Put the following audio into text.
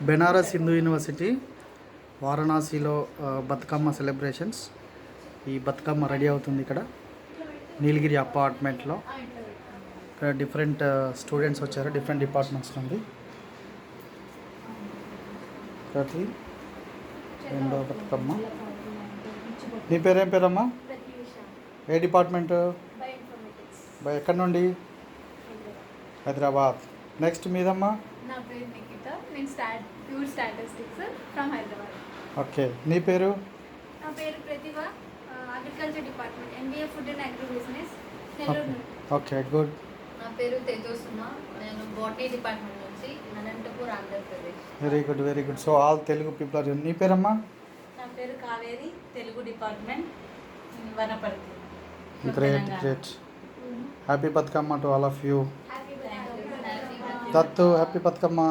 Banaras Hindu university వారణాసిలో Bathukamma celebrations. ఈ Bathukamma ready అవుతుంది ఇక్కడ నీలగిరి అపార్ట్మెంట్లో. ఇక్కడ డిఫరెంట్ స్టూడెంట్స్ వచ్చారు, డిఫరెంట్ డిపార్ట్మెంట్స్ నుండి. ప్రతి రెండో బతుకమ్మ. నీ పేరేం పేరమ్మా? ఏ డిపార్ట్మెంట్? ఎక్కడి నుండి? హైదరాబాద్. నెక్స్ట్ మీదమ్మా? నా పేరు నిఖిత, నేను pure statistics from Hyderabad. Okay, నీ పేరు? నా పేరు Pratibha, agriculture department, MBA food and agri business, Nellore. Okay, good. నా పేరు తేజోసుమ, నేను బోటనీ డిపార్ట్మెంట్ నుంచి, Anantapur, Andhra Pradesh. Very good, very good. So all Telugu people are. నీ పేరమ్మా? నా పేరు Kaveri, Telugu department, Wanaparthy. Great, great. Happy Bathukamma to all of you. Happy Dattu, happy Bathukamma.